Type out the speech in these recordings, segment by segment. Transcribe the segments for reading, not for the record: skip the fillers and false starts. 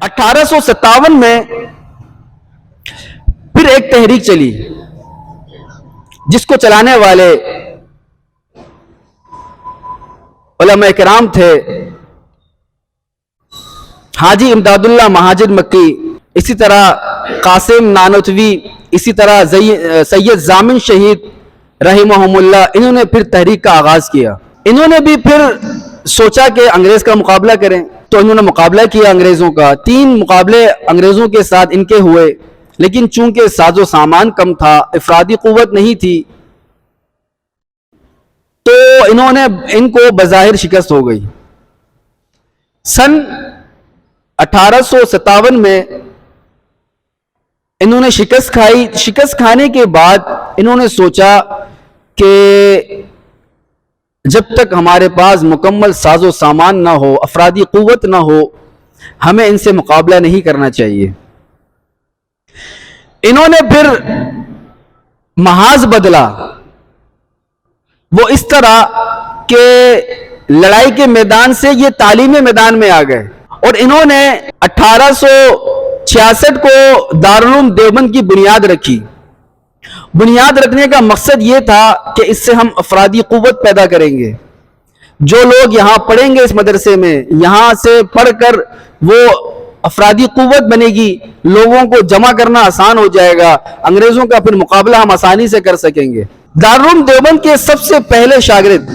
1857 میں پھر ایک تحریک چلی جس کو چلانے والے علماء کرام تھے حاجی امداد اللہ مہاجر مکی، اسی طرح قاسم نانوتوی، اسی طرح سید زامن شہید رحمہم اللہ. انہوں نے پھر تحریک کا آغاز کیا. انہوں نے بھی پھر سوچا کہ انگریز کا مقابلہ کریں، تو انہوں نے مقابلہ کیا انگریزوں کا. 3 مقابلے انگریزوں کے ساتھ ان کے ہوئے، لیکن چونکہ ساز و سامان کم تھا، افرادی قوت نہیں تھی، تو ان کو بظاہر شکست ہو گئی. سن 1857 میں انہوں نے شکست کھائی. شکست کھانے کے بعد انہوں نے سوچا کہ جب تک ہمارے پاس مکمل ساز و سامان نہ ہو، افرادی قوت نہ ہو، ہمیں ان سے مقابلہ نہیں کرنا چاہیے. انہوں نے پھر محاذ بدلا، وہ اس طرح کہ لڑائی کے میدان سے یہ تعلیمی میدان میں آ گئے، اور انہوں نے 1866 کو دارالعلوم دیوبند کی بنیاد رکھی. بنیاد رکھنے کا مقصد یہ تھا کہ اس سے ہم افرادی قوت پیدا کریں گے. جو لوگ یہاں پڑھیں گے اس مدرسے میں، یہاں سے پڑھ کر وہ افرادی قوت بنے گی، لوگوں کو جمع کرنا آسان ہو جائے گا، انگریزوں کا پھر مقابلہ ہم آسانی سے کر سکیں گے. دارالعلوم دیوبند کے سب سے پہلے شاگرد،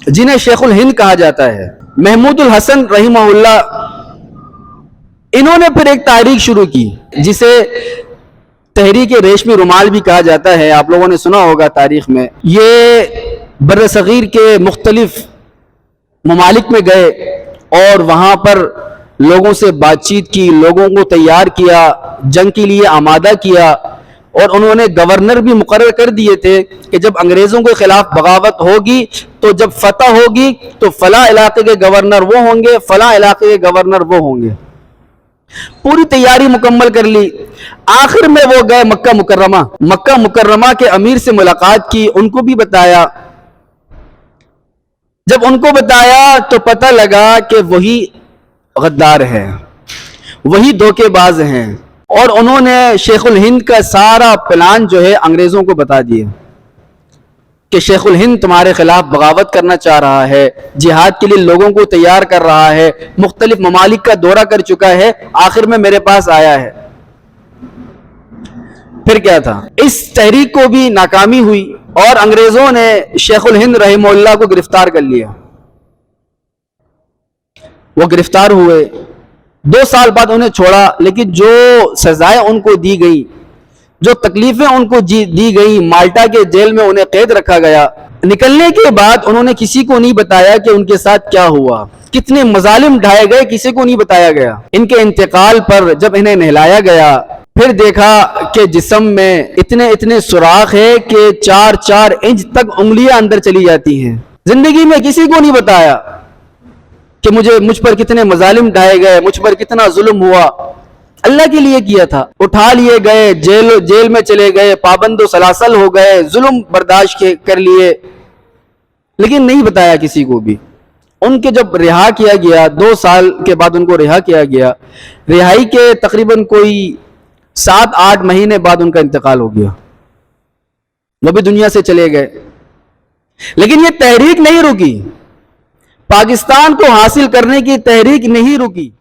جنہیں شیخ الہند کہا جاتا ہے، محمود الحسن رحمہ اللہ، انہوں نے پھر ایک تحریک شروع کی جسے تحریک ریشمی رومال بھی کہا جاتا ہے. آپ لوگوں نے سنا ہوگا تاریخ میں. یہ بر صغیر کے مختلف ممالک میں گئے اور وہاں پر لوگوں سے بات چیت کی، لوگوں کو تیار کیا، جنگ کے لیے آمادہ کیا، اور انہوں نے گورنر بھی مقرر کر دیے تھے کہ جب انگریزوں کے خلاف بغاوت ہوگی تو جب فتح ہوگی تو فلاں علاقے کے گورنر وہ ہوں گے، فلاں علاقے کے گورنر وہ ہوں گے. پوری تیاری مکمل کر لی. آخر میں وہ گئے مکہ مکرمہ. مکہ مکرمہ کے امیر سے ملاقات کی، ان کو بھی بتایا. جب ان کو بتایا تو پتہ لگا کہ وہی غدار ہے، وہی دھوکے باز ہیں، اور انہوں نے شیخ الہند کا سارا پلان جو ہے انگریزوں کو بتا دیا کہ شیخ الہند تمہارے خلاف بغاوت کرنا چاہ رہا ہے، جہاد کے لیے لوگوں کو تیار کر رہا ہے، مختلف ممالک کا دورہ کر چکا ہے، آخر میں میرے پاس آیا ہے. پھر کیا تھا؟ اس تحریک کو بھی ناکامی ہوئی اور انگریزوں نے شیخ الہند رحمہ اللہ کو گرفتار کر لیا. وہ گرفتار ہوئے، 2 سال بعد انہیں چھوڑا، لیکن جو سزائیں ان کو دی گئی، جو تکلیفیں ان کو دی گئی، مالٹا کے جیل میں انہیں قید رکھا گیا. نکلنے کے بعد انہوں نے کسی کو نہیں بتایا کہ ان کے ساتھ کیا ہوا، کتنے مظالم ڈھائے گئے، کسی کو نہیں بتایا گیا. ان کے انتقال پر جب انہیں نہلایا گیا، پھر دیکھا کہ جسم میں اتنے سوراخ ہے کہ 4 انچ تک انگلیاں اندر چلی جاتی ہیں. زندگی میں کسی کو نہیں بتایا کہ مجھ پر کتنے مظالم ڈھائے گئے، مجھ پر کتنا ظلم ہوا. اللہ کے لیے کیا تھا. اٹھا لیے گئے، جیل میں چلے گئے، پابند و سلاسل ہو گئے، ظلم برداشت کر لیے، لیکن نہیں بتایا کسی کو بھی. ان کے جب رہا کیا گیا، 2 سال کے بعد ان کو رہا کیا گیا. رہائی کے تقریباً کوئی 7-8 مہینے بعد ان کا انتقال ہو گیا، وہ بھی دنیا سے چلے گئے. لیکن یہ تحریک نہیں رکی، پاکستان کو حاصل کرنے کی تحریک نہیں رکی.